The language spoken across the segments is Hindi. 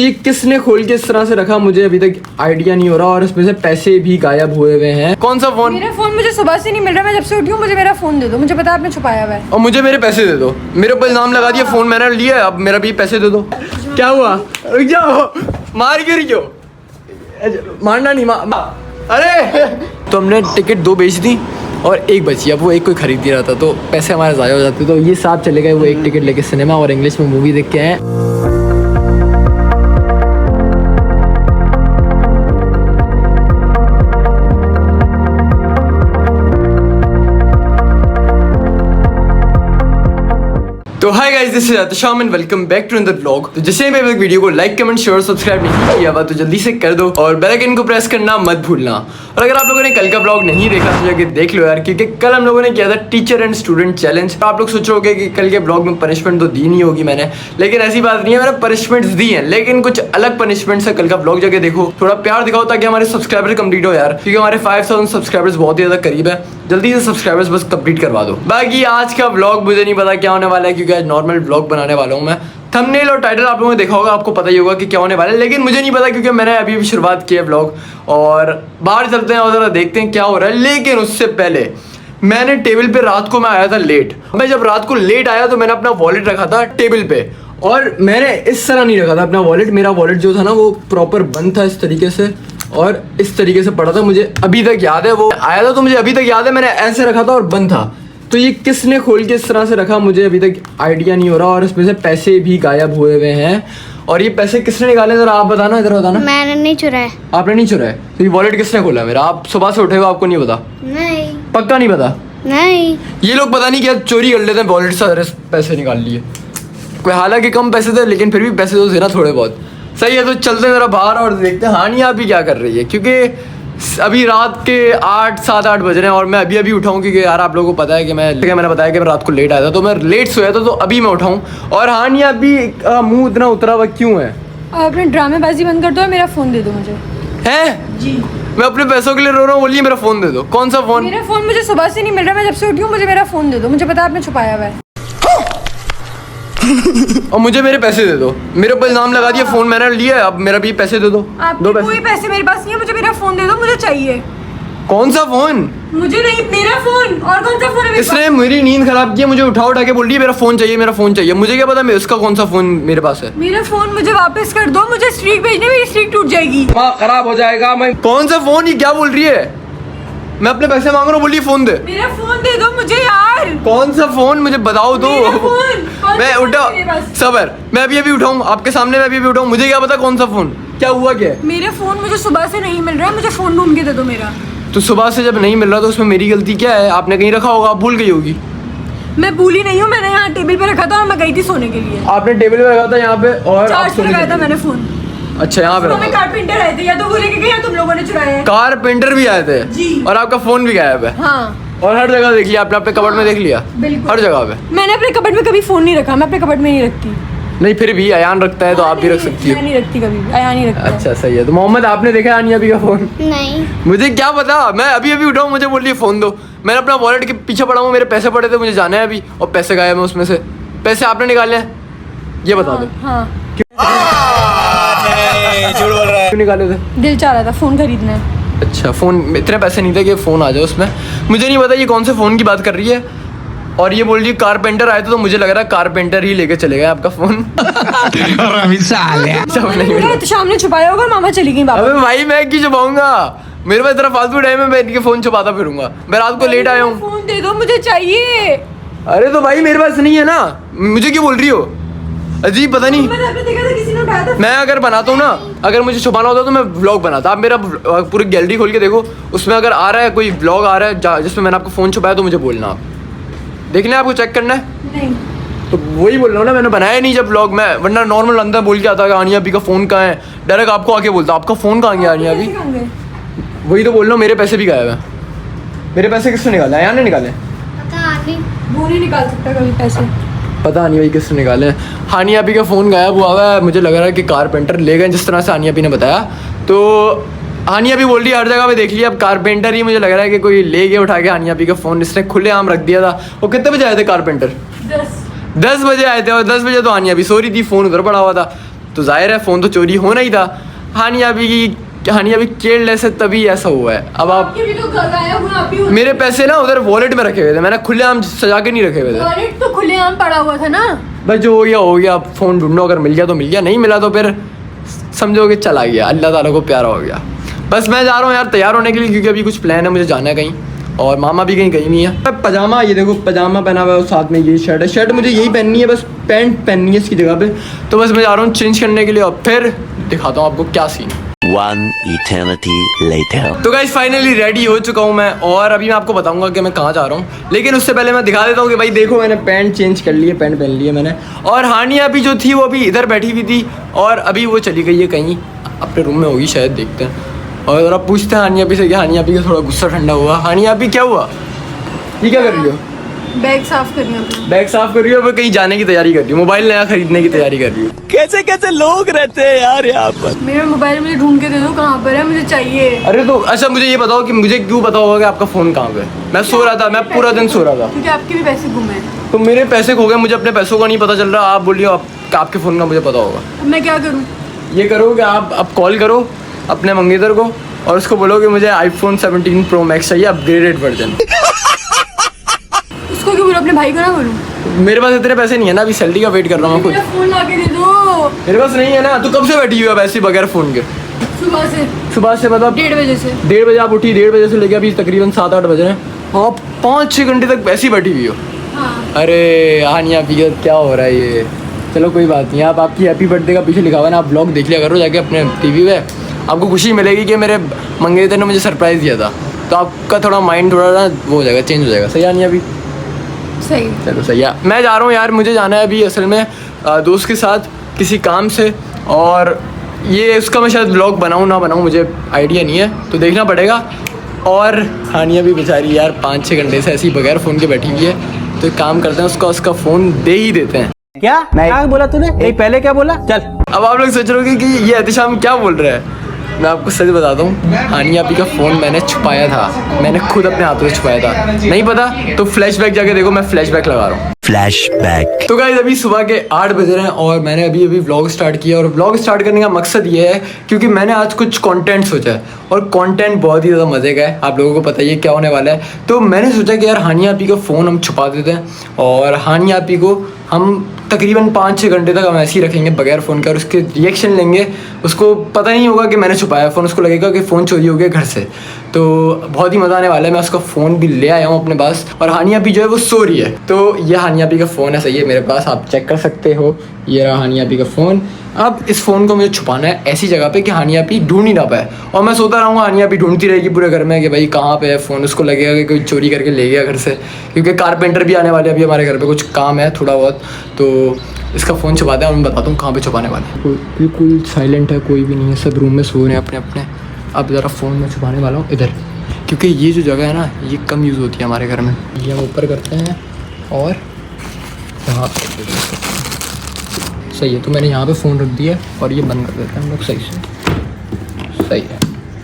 ये किसने खोल के इस तरह से रखा मुझे अभी तक आइडिया नहीं हो रहा और इसमें से पैसे भी गायब हुए हुए हैं। कौन सा फोन? मेरा फोन मुझे सुबह से नहीं मिल रहा। मैं जब से उठी हूँ मुझे मेरा फोन दे दो। मुझे पता है आपने छुपाया हुआ है। और मुझे मेरे पैसे दे दो। मेरे ऊपर इल्जाम लगा दिया, फोन मैंने लिया, अब मेरा भी पैसे दे दो। क्या हुआ? रुक जाओ, मार क्यों रही हो? मारना नहीं अरे तो हमने टिकट 2 बेच दी और 1 बची। अब वो 1 कोई खरीद ही रहा था तो पैसे हमारे ज़ाया हो जाते। तो ये साथ चले गए वो 1 टिकट लेके सिनेमा और इंग्लिश में मूवी देख के आए। तो hi guys, this is Atisham and welcome back to another vlog. तो जैसे ही मैं वीडियो को लाइक कमेंट शेयर सब्सक्राइब नहीं किया हुआ तो जल्दी से कर दो और बेल आइकन को प्रेस करना मत भूलना। और अगर आप लोगों ने कल का व्लॉग नहीं देखा तो जाके देख लो यार, क्योंकि कल हम लोगों ने किया था टीचर एंड स्टूडेंट चैलेंज। तो आप लोग सोचोगे कि कल के व्लॉग में पनिशमेंट तो दी नहीं होगी मैंने, लेकिन ऐसी बात नहीं है, मैंने पनिशमेंट्स दी हैं लेकिन कुछ अलग पनिशमेंट्स है। कल का व्लॉग जाके देखो, थोड़ा प्यार दिखाओ ताकि हमारे सब्सक्राइबर कंप्लीट हो यार, क्योंकि हमारे 5000 सब्सक्राइबर्स बहुत ही ज्यादा करीब है। जल्दी से सब्सक्राइबर्स बस कंप्लीट करवा दो। बाकी आज का व्लॉग मुझे नहीं पता क्या होने वाला है, क्योंकि आज नॉर्मल व्लॉग बनाने वाला हूँ मैं। थंबनेल और टाइटल आप लोगों ने देखा होगा, आपको पता ही होगा कि क्या होने वाला है, लेकिन मुझे नहीं पता क्योंकि मैंने अभी भी शुरुआत की है व्लॉग। और बाहर चलते हैं और जरा देखते हैं क्या हो रहा है। लेकिन उससे पहले मैंने टेबल पे रात को मैं आया था लेट। मैं जब रात को लेट आया तो मैंने अपना वॉलेट रखा था टेबल पे, और मैंने इस तरह नहीं रखा था अपना वॉलेट। मेरा वॉलेट जो था ना वो प्रॉपर बंद था इस तरीके से, और इस तरीके से पड़ा था। मुझे अभी तक याद है, वो आया था तो मुझे अभी तक याद है मैंने ऐसे रखा था और बंद था। तो ये किसने खोल के इस तरह से रखा मुझे अभी तक आइडिया नहीं हो रहा, और इसमें से पैसे भी गायब हुए हुए हैं। और ये पैसे किसने निकाले जरा आप बताना, इधर बताना। मैंने नहीं चुराया। आपने नहीं चुराया? तो ये वॉलेट किसने खोला मेरा? आप सुबह से उठे हो, आपको नहीं पता? नहीं। पक्का नहीं पता? नहीं। ये लोग पता नहीं क्या चोरी कर लेते हैं वॉलेट से, पैसे निकाल लिए। कोई हालांकि कम पैसे थे लेकिन फिर भी पैसे तो थे ना थोड़े बहुत। सही है, तो चलते हैं जरा बाहर और देखते हैं हानि आप भी क्या कर रही है, क्योंकि अभी रात के 7-8 बज रहे हैं और मैं अभी अभी उठाऊँ, क्योंकि यार आप लोगों को पता है कि मैंने बताया कि मैं रात को लेट आया था, तो मैं लेट सोया था, तो अभी मैं उठाऊँ। और हानि अभी मुंह इतना उतरा हुआ क्यों है? अपने ड्रामेबाजी बंद कर दो और मेरा फोन दे दो मुझे। हैं? जी। मैं अपने पैसों के लिए रो रहा हूँ, बोलिए मेरा फोन दे दो। कौन सा फोन? मेरा फोन मुझे सुबह से नहीं मिल रहा। मैं जब से उठी हूँ मुझे मेरा फोन दे दो। मुझे पता है आपने छुपाया हुआ है। और मुझे मेरे पैसे दे दो। मेरे ऊपर इल्जाम लगा दिया, फोन मैंने लिया, अब मेरा भी पैसे दे दो। आपके कोई पैसे मेरे पास नहीं है। मुझे मेरा फोन दे दो, मुझे चाहिए। कौन सा फोन? मुझे नहीं, मेरा फोन। और कौन सा फोन है? इसने मेरी नींद खराब की है, मुझे उठा के बोल रही है मेरा फोन चाहिए, मेरा फोन चाहिए। मुझे क्या पता मैं इसका कौन सा फोन मेरे पास है। मेरा फोन मुझे वापस कर दो। मुझे स्ट्रीक भेजने, मेरी स्ट्रीक टूट जाएगी। खराब हो जाएगा। मैं कौन सा फोन? ये क्या बोल रही है? मैं अपने पैसे मांग रहा हूँ, बोलिए फोन दे। मेरा फोन दे दो मुझे यार। कौन सा फोन मुझे बताओ तो। मैं उठा, सबर, सबर, मैं अभी अभी उठाऊँ आपके सामने, मैं अभी अभी उठाऊँ। मुझे क्या पता कौन सा फोन, क्या हुआ क्या? मेरा फोन मुझे सुबह से नहीं मिल रहा है। मुझे फोन ढूंढ के दे दो मेरा। तो सुबह से जब नहीं मिल रहा तो उसमें मेरी गलती क्या है? आपने कहीं रखा होगा, आप भूल गई होगी। मैं भूली नहीं हूँ, मैंने यहाँ टेबल पे रखा था और मैं गई थी सोने के लिए। आपने टेबल पे रखा था यहाँ पे और चार्ज पे लगाया था मैंने फोन। अच्छा, यहाँ पे तो मैं कारपेंटर आए थे, या तो वो लेके गए या तुम लोगों ने चुराया है। कारपेंटर भी आए थे जी। और आपका फोन भी गायब है। हाँ। और हर जगह देख लिया आपने, अपने कबर्ड में देख लिया? बिल्कुल। हर जगह पे। मैंने अपने कबर्ड में कभी फोन नहीं रखा। मैं अपने कबर्ड में नहीं रखती। नहीं, फिर भी अयान रखता है तो आप भी रख सकती हो। मैं नहीं रखती कभी, अयान नहीं रखता। अच्छा सही है। तो मोहम्मद आपने देखा आनिया अभी का फोन? नहीं। मुझे क्या पता, मैं अभी अभी उठाऊँ, मुझे बोलिए फोन दो। मैंने अपना वॉलेट के पीछे पड़ा हूँ, मेरे पैसे पड़े थे, मुझे जाना है अभी, और पैसे गायब हैं उसमें से। पैसे आपने निकाले हैं, ये बता दो। हाँ। क्यों निकाले थे? दिल चाह रहा था फोन खरीदना है। अच्छा, फोन इतने पैसे नहीं थे कि फ़ोन आ जाए उसमें। मुझे नहीं पता ये कौन से फ़ोन की बात कर रही है। और ये बोल रही है कारपेंटर आए थे, तो मुझे लग रहा है कारपेंटर ही लेके चले गए आपका फ़ोन। तो सामने छुपाया होगा, मामा चली गई बाबा। अबे भाई मैं क्यों छुपाऊंगा? मेरे पास इतना फालतू टाइम है, मैं इनके फ़ोन छुपाता फिरूंगा। मैं रात को लेट आया हूँ। फोन दे दो, मुझे चाहिए। अरे तो भाई मेरे पास नहीं है ना, मुझे क्यों बोल रही हो? अजीब, पता नहीं। मैंने देखा था किसी ने उठाया था। मैं अगर बनाता हूँ ना, अगर मुझे छुपाना होता तो मैं व्लॉग बनाता। आप मेरा पूरी गैलरी खोल के देखो, उसमें अगर आ रहा है कोई व्लॉग आ रहा है जिसमें मैंने आपको फ़ोन छुपाया तो मुझे बोलना। आप देखना है, आपको चेक करना है? नहीं। तो वही बोल रहा हूँ ना, मैंने बनाया नहीं जब व्लॉग में, वरना नॉर्मल अंदर बोल के आता है आनिया अभी का फ़ोन कहाँ है, डायरेक्ट आपको आके बोलता आपका फ़ोन कहाँ गया आनिया अभी। वही तो बोल रहा हूँ, मेरे पैसे भी गायब हैं। मेरे पैसे किसने निकाले? अयान ने निकाले? पता नहीं। वो नहीं निकाल सकता कभी पैसे। पता नहीं भाई किसने निकाले हैं। हानिया अभी का फ़ोन गायब हुआ है, मुझे लग रहा है कि कारपेंटर ले गए, जिस तरह से हानिया अभी ने बताया। तो हानिया भी बोल रही है हर जगह पे देख लिया, अब कारपेंटर ही मुझे लग रहा है कि कोई ले गया उठा के हानिया भी का फ़ोन, इसने खुले आम रख दिया था। वो कितने बजे आए थे कारपेंटर? 10 बजे आए थे, और 10 बजे तो हानिया भी सो रही थी, फ़ोन उधर पड़ा हुआ था। तो जाहिर है फ़ोन तो चोरी होना ही था। हानिया भी केयरलेस है तभी ऐसा हुआ है। अब आप आपके भी तो घर आया हुआ, आप भी मेरे पैसे ना उधर वॉलेट में रखे हुए थे, मैंने खुलेआम सजा के नहीं रखे हुए थे। वॉलेट तो खुलेआम पड़ा हुआ था ना। बस जो हो गया। अब फ़ोन ढूंढो, अगर मिल गया तो मिल गया, नहीं मिला तो फिर समझो कि चला गया, अल्लाह ताला को प्यारा हो गया। बस मैं जा रहा हूँ यार तैयार होने के लिए, क्योंकि अभी कुछ प्लान है, मुझे जाना है कहीं, और मामा भी कहीं गई नहीं है। पजामा, ये देखो पजामा पहना हुआ है, साथ में ये शर्ट है। शर्ट मुझे यही पहननी है, बस पैंट पहननी है इसकी जगह पे। तो बस मैं जा रहा हूँ चेंज करने के लिए, और फिर दिखाता हूँ आपको क्या सीन है। One eternity later. तो गाइस फाइनली रेडी हो चुका हूँ मैं, और अभी मैं आपको बताऊंगा कि मैं कहाँ जा रहा हूँ। लेकिन उससे पहले मैं दिखा देता हूँ कि भाई देखो मैंने पैंट चेंज कर ली है, पैंट पहन ली है मैंने। और हानिया भी जो थी वो अभी इधर बैठी हुई थी, और अभी वो चली गई है कहीं अपने रूम में होगी शायद, देखते हैं। और ज़रा पूछते हैं हानिया भी से कि हानिया भी का थोड़ा गुस्सा ठंडा हुआ। हानिया भी क्या हुआ, ये क्या कर रही हो? बैग साफ करनी है अपना। बैग साफ कर रही हो, कहीं जाने की तैयारी कर रही हो, मोबाइल नया खरीदने की तैयारी कर रही हो। कैसे कैसे लोग रहते हैं यार यहाँ पर। मेरा मोबाइल मुझे ढूंढ के दे दो, कहाँ पर है, मुझे चाहिए। अरे तो अच्छा मुझे ये बताओ कि मुझे क्यों पता होगा कि आपका फ़ोन कहाँ पे है? मैं सो रहा था, मैं पूरा दिन सो रहा था। क्योंकि आपके भी पैसे गुम हैं। तो मेरे पैसे खो गए, मुझे अपने पैसों का नहीं पता चल रहा। आप बोलिए आपके फ़ोन का मुझे पता होगा। अब मैं क्या करूँ? ये करो कि आप अब कॉल करो अपने मंगेतर को, और उसको बोलो कि मुझे iPhone 17 Pro Max चाहिए, अपग्रेडेड वर्जन। उसको क्यों बोलूं, अपने भाई को ना बोलूं? मेरे पास इतने पैसे नहीं है ना, अभी सैलरी का वेट कर रहा हूँ खुद। मेरा फोन ला के दे दो। मेरे पास नहीं है ना। तो कब से बैठी हुई हो वैसे बगैर फ़ोन के? सुबह से मतलब 1:30 बजे से। 1:30 बजे आप उठी, 1:30 बजे से लेकर अभी तकरीबन 7-8 बज रहे हैं, आप 5-6 घंटे तक वैसे ही बैठी हुई हो। हाँ। अरे हानिया भी क्या हो रहा है ये? चलो कोई बात नहीं, आप आपकी हैप्पी बर्थडे का पीछे लिखा हुआ है ना, आप ब्लॉग देख लिया करो जाके अपने टीवी पे। आपको खुशी मिलेगी कि मेरे मंगेतर ने मुझे सरप्राइज़ दिया था, तो आपका थोड़ा माइंड थोड़ा ना वो हो जाएगा, चेंज हो जाएगा। सही हानिया भी? सही। चलो सही है। मैं जा रहा हूँ यार, मुझे जाना है अभी असल में दोस्त के साथ किसी काम से, और ये उसका मैं शायद ब्लॉग बनाऊँ ना बनाऊँ मुझे आइडिया नहीं है, तो देखना पड़ेगा। और हानिया भी बेचारी यार 5-6 घंटे से ऐसी बगैर फ़ोन के बैठी हुई है, तो एक काम करते हैं उसका फ़ोन दे ही देते हैं। क्या क्या बोला तूने? नहीं पहले क्या बोला? चल। अब आप लोग सोच रहे होंगे कि ये एहतिशाम क्या बोल रहा है। मैं आपको सच बताता हूँ, हानिया भी का फ़ोन मैंने छुपाया था, मैंने खुद अपने हाथों से छुपाया था। नहीं पता तो फ्लैशबैक जाके देखो, मैं फ्लैशबैक लगा रहा हूँ। Flashback. तो गाइस अभी सुबह के 8 बज रहे हैं, और मैंने अभी व्लॉग स्टार्ट किया। और व्लॉग स्टार्ट करने का मकसद ये है क्योंकि मैंने आज कुछ कंटेंट सोचा है, और कंटेंट बहुत ही ज़्यादा मज़े का है, आप लोगों को पता ही है क्या होने वाला है। तो मैंने सोचा कि यार हानिया आपी का फ़ोन हम छुपा देते हैं, और हानिया आपी को हम तकरीबन 5-6 घंटे तक हम ऐसे ही रखेंगे बगैर फ़ोन के, और उसके रिएक्शन लेंगे। उसको पता नहीं होगा कि मैंने छुपाया फ़ोन, उसको लगेगा कि फ़ोन चोरी हो गया घर से। तो बहुत ही मज़ा आने वाला है। मैं उसका फ़ोन भी ले आया हूँ अपने पास, और हानिया भी जो है वो सो रही है। तो ये हानिया भी का फ़ोन है, सही है मेरे पास, आप चेक कर सकते हो। ये रहा हानिया भी का फ़ोन। अब इस फ़ोन को मुझे छुपाना है ऐसी जगह पे कि हानिया भी ढूंढ ही ना पाए, और मैं सोता रहूँगा हानिया भी ढूंढती रहेगी पूरे घर में कि भाई कहाँ पे है फ़ोन। उसको लगेगा कि कोई चोरी करके ले गया घर से, क्योंकि कारपेंटर भी आने वाले, अभी हमारे घर पे कुछ काम है थोड़ा बहुत, तो इसका फ़ोन छुपाते हैं और मैं बताता हूँ कहाँ पे छुपाने वाले हैं। बिल्कुल साइलेंट है, कोई भी नहीं है, सब रूम में सो रहे हैं अपने अपने। अब ज़रा फ़ोन में छुपाने वाला हूँ इधर, क्योंकि ये जो जगह है ना ये कम यूज़ होती है हमारे घर में। ये हम ऊपर करते हैं और यहाँ पर सही है। तो मैंने यहाँ पे फ़ोन रख दिया और ये बंद कर देते हैं हम लोग, सही से सही है।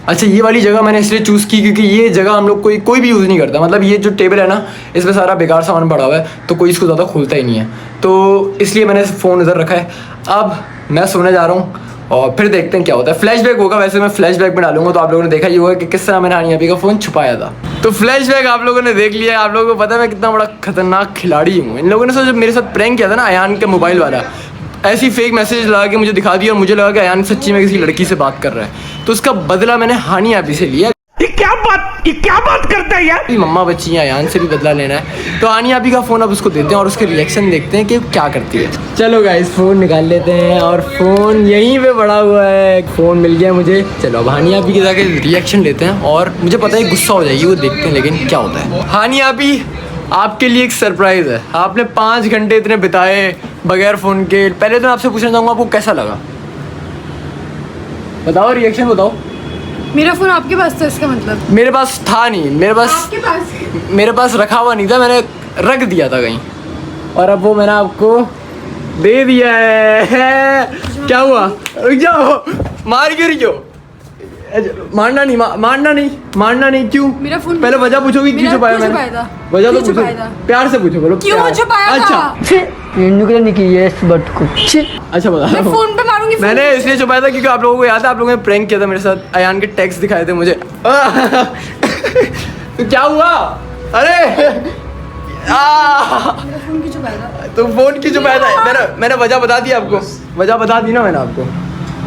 अच्छा ये वाली जगह मैंने इसलिए चूज़ की क्योंकि ये जगह हम लोग कोई भी यूज़ नहीं करता। मतलब ये जो टेबल है ना इसमें सारा बेकार सामान पड़ा हुआ है, तो कोई इसको ज़्यादा खोलता ही नहीं है, तो इसलिए मैंने फ़ोन इधर रखा है। अब मैं सोने जा रहा हूँ और फिर देखते हैं क्या होता है। फ्लैशबैक होगा, वैसे मैं फ्लैशबैक में डालूंगा, तो आप लोगों ने देखा ही होगा कि किस तरह मैंने हानिया भी का फ़ोन छुपाया था। तो फ्लैशबैक आप लोगों ने देख लिया। आप लोगों को पता है मैं कितना बड़ा खतरनाक खिलाड़ी हूँ। इन लोगों ने जब मेरे साथ प्रैंक किया था ना अयान के मोबाइल वाला, ऐसी फेक मैसेज लगा के मुझे दिखा दिया और मुझे लगा कि अयान सच्ची में किसी लड़की से बात कर रहा है, तो उसका बदला मैंने हानिया भी से लिया। ये क्या बात करता है यार? मम्मा बच्ची हैं, अयान से भी बदला लेना है, तो हानिया भी का फ़ोन अब उसको देते हैं और उसके रिएक्शन देखते हैं कि क्या करती है। चलो गाइस फ़ोन निकाल लेते हैं, और फ़ोन यहीं पे पड़ा हुआ है, फ़ोन मिल गया मुझे। चलो अब हानिया भी के जाके रिएक्शन लेते हैं, और मुझे पता है गुस्सा हो जाएगी, वो देखते हैं लेकिन क्या होता है। हानिया भी आपके लिए एक सरप्राइज़ है। आपने 5 घंटे इतने बिताए बगैर फ़ोन के। पहले तो मैं आपसे पूछना चाहूँगा आपको कैसा लगा, बताओ, रिएक्शन बताओ। मेरा फोन आपके पास था, इसका मतलब? मेरे पास था नहीं, मेरे पास रखा हुआ नहीं था, मैंने रख दिया था कहीं, और अब वो मैंने आपको दे दिया है। क्या हुआ? रुक जाओ, मार क्यों रही हो? मारना नहीं क्यों? मेरा फोन पहले वजह पूछोगी क्यों मेरा छुपाया क्यों मैंने? छुपाया था? वजह तो क्यों पूछो, छुपाया था? प्यार से पूछो, बोलो क्यों प्यार। छुपाया अच्छा था? अच्छा बता मैं फोन पे मारूंगी। मैंने इसलिए छुपाया था क्योंकि आप लोगों को याद है, आप लोगों ने प्रैंक किया था मेरे साथ, अयान के टेक्स्ट दिखाए थे मुझे। तो क्या हुआ? अरे फोन क्यों छुपाया था? तो फोन की छुपाया था? मैंने वजह बता दी आपको, वजह बता दी ना मैंने आपको।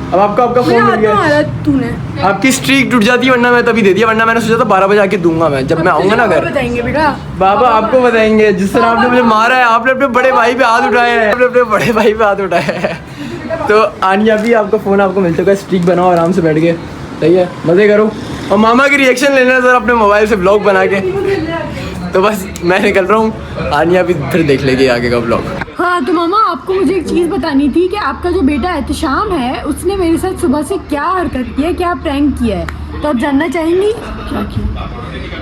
अब आपका मुझे फोन मिल हाथ में गया। मारा तूने। आपकी स्ट्रीक टूट जाती है, वरना मैं तभी दे दिया, वरना मैंने सोचा था 12 बजे आके दूंगा मैं, जब मैं आऊंगा ना घर। बताएंगे बेटा। बाबा आपको बताएंगे, जिस तरह आपने मुझे मारा है, आपने अपने बड़े भाई पे हाथ उठाए हैं, आपने अपने बड़े भाई पे हाथ उठाए हैं। तो आनिया भी आपका फ़ोन आपको मिल चुका है, स्ट्रीक बनाओ आराम से बैठ के, सही है, मज़े करो। और मामा की रिएक्शन लेना सर अपने मोबाइल से ब्लॉग बना के। तो बस मैं निकल रहा हूँ, आनिया भी फिर देख लेगी आगे का ब्लॉग। हाँ तो मामा आपको मुझे एक चीज़ बतानी थी कि आपका जो बेटा एहतशाम है उसने मेरे साथ सुबह से क्या हरकत की है, क्या प्रैंक किया है, तो आप जानना चाहेंगी? क्या किया?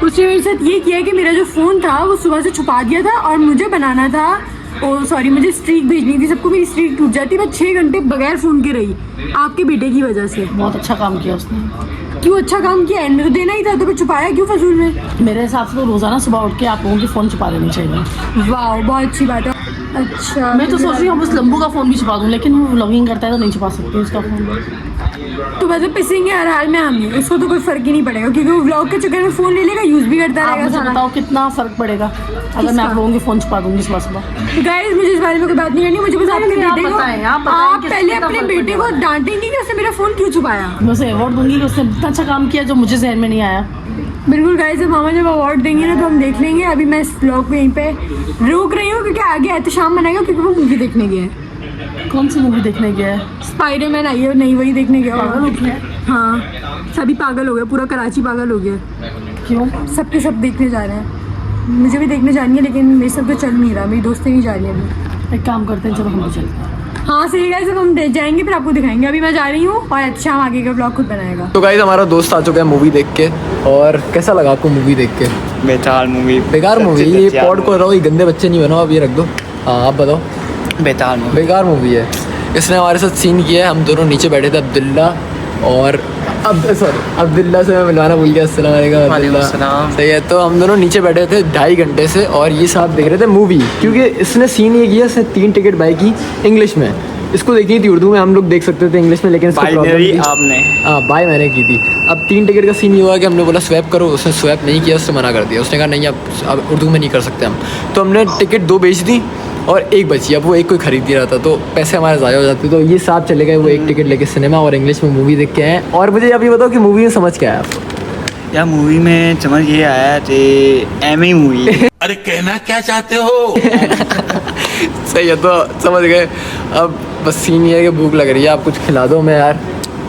उसने मेरे साथ ये किया कि मेरा जो फ़ोन था वो सुबह से छुपा दिया था और मुझे बनाना था, ओ सॉरी मुझे स्ट्रीक भेजनी थी सबको, मेरी स्ट्रीक टूट जाती, मैं 6 घंटे बगैर फ़ोन के रही आपके बेटे की वजह से। बहुत अच्छा काम किया उसने। क्यों अच्छा काम किया? एंड में तो देना ही था, तो फिर छुपाया क्यों फजूल में? मेरे हिसाब से तो रोजाना सुबह उठ के आप लोगों के फ़ोन छुपा देने चाहिए। वाह बहुत अच्छी बात है। अच्छा मैं तो सोच रही हूँ बस लंबू का फ़ोन भी छुपा दूँ, लेकिन वो व्लॉगिंग करता है तो नहीं छुपा सकती उसका फ़ोन। तो वैसे पिसेंगे हर हाल में हम, उसको तो कोई फर्क ही नहीं पड़ेगा क्योंकि वो व्लॉग के चक्कर में फ़ोन ले लेगा, यूज़ भी करता आप रहेगा मुझे सारा। बताओ कितना फ़र्क पड़ेगा अगर मैं आप लोगों के फ़ोन छुपा दूँगी सुबह सुबह। गाइस मुझे इस बारे में कोई बात नहीं करनी, मुझे बस आपके नहीं, आप बेटे को बताएं, आप आप बताएं पहले कितना अपने फर्क बेटे को पड़ेगा। डांटेंगे कि उसने मेरा फ़ोन क्यों छुपाया। मैं उसे अवार्ड दूंगी कि उसने इतना अच्छा काम किया जो मुझे जहन में नहीं आया। बिल्कुल गाइस, जब मामा जब अवार्ड देंगे ना तो हम देख लेंगे। अभी मैं इस ब्लॉग को यहीं पे रोक रही हूँ क्योंकि आगे एहतशाम मनाएगा क्योंकि वो मूवी देखने गया है। कौन सी मूवी देखने गया है? स्पाइडरमैन आई है, नहीं वही देखने गया पागल हो गया? हाँ सभी पागल हो गए, पूरा कराची पागल हो गया। क्यों? सबके सब देखने जा रहे हैं, मुझे भी देखने जानी है लेकिन मेरे सब तो चल नहीं रहा, मेरी दोस्तें नहीं जा रही अभी। एक काम करते हैं, चलो हम भी चलते हैं। हाँ सही गाइस, जब हम जाएंगे फिर आपको दिखाएंगे। अभी मैं जा रही हूँ और एहतशाम आगे का ब्लॉग खुद बनाएगा। तो गाइस हमारा दोस्त आ चुका है मूवी देख के, और कैसा लगा आपको मूवी देख के? बेताल मूवी, बेकार मूवी, ये पॉड को रहो, ये गंदे बच्चे नहीं बनाओ, अब ये रख दो। हाँ आप बताओ। बेताल मूवी बेकार मूवी है। इसने हमारे साथ सीन किया है, हम दोनों नीचे बैठे थे, अब्दुल्ला और अब्दुल्ला से मैं मिलवाना भूल गया, अस्सलाम वालेकुम अब्दुल्ला। सही है, तो हम दोनों नीचे बैठे थे 2.5 घंटे से और ये साथ देख रहे थे मूवी, क्योंकि इसने सीन ये किया, इसने 3 टिकट बाई की इंग्लिश में, इसको देखनी थी उर्दू में, हम लोग देख सकते थे इंग्लिश में, लेकिन इसको प्रॉब्लम थी। आपने हाँ बाय मैंने की थी। अब 3 टिकट का सीन ये हुआ कि हमने बोला स्वैप करो, उसने स्वैप नहीं किया, उससे मना कर दिया, उसने कहा नहीं अब उर्दू में नहीं कर सकते हम। तो हमने टिकट 2 बेच दी और 1 बची, अब वो 1 कोई खरीद ही रहा था, तो पैसे हमारे ज़ाया हो जाते। तो ये साथ चले गए, वो 1 टिकट लेके सिनेमा और इंग्लिश में मूवी देख के आए। और मुझे अब ये बताओ कि मूवी में समझ क्या आया आपको? यार मूवी में समझ ये आया कि एम ही मूवी अरे कहना क्या चाहते हो? सही है, तो समझ गए। अब बस सीन ये है कि भूख लग रही है, आप कुछ खिला दो। मैं यार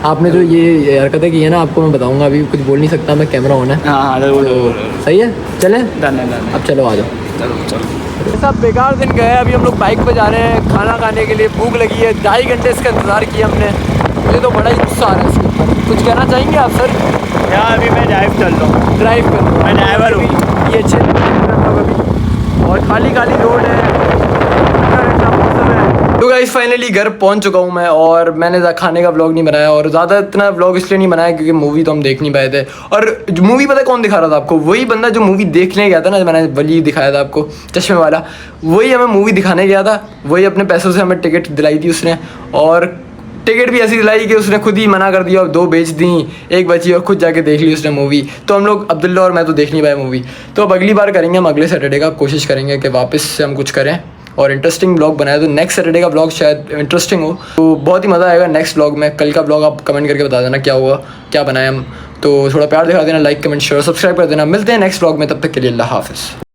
आपने जो ये हरकतें की है ना, आपको मैं बताऊंगा, अभी कुछ बोल नहीं सकता मैं, कैमरा ऑन है। हाँ तो सही है, चलें डन। अब चलो आ जाओ। चलो सब बेकार दिन गए, अभी हम लोग बाइक पे जा रहे हैं खाना खाने के लिए, भूख लगी है, 2.5 घंटे इसका इंतज़ार किया हमने। मुझे तो बड़ा ही गुस्सा आ रहा है इसके ऊपर। कुछ कहना चाहेंगे आप सर? यार अभी मैं ड्राइव कर रहा हूँ, ड्राइव कर मैं ड्राइवर हूँ। ये अच्छे अभी और खाली रोड है, मौसम है। तो गाइस फाइनली घर पहुंच चुका हूं मैं, और मैंने खाने का व्लॉग नहीं बनाया, और ज़्यादा इतना व्लॉग इसलिए नहीं बनाया क्योंकि मूवी तो हम देख नहीं पाए थे। और मूवी पता है कौन दिखा रहा था आपको? वही बंदा जो मूवी देखने गया था ना, मैंने वली दिखाया था आपको, चश्मे वाला, वही हमें मूवी दिखाने गया था, वही अपने पैसों से हमें टिकट दिलाई थी उसने। और टिकट भी ऐसी दिलाई कि उसने खुद ही मना कर दिया, और 2 बेच दी, 1 बची और खुद जाके देख ली उसने मूवी। तो हम लोग अब्दुल्ला और मैं तो देख नहीं पाए मूवी। तो अब अगली बार करेंगे हम, अगले सैटरडे का कोशिश करेंगे कि वापस से हम कुछ करें और इंटरेस्टिंग ब्लॉग बनाए। तो नेक्स्ट सैटरडे का ब्लॉग शायद इंटरेस्टिंग हो, तो बहुत ही मज़ा आएगा नेक्स्ट ब्लॉग में। कल का ब्लॉग आप कमेंट करके बता देना क्या हुआ, क्या बनाए हम। तो थोड़ा प्यार दिखा देना, लाइक कमेंट शेयर सब्सक्राइब कर देना। मिलते हैं नेक्स्ट ब्लॉग में, तब तक के लिए अल्लाह हाफ़िज़।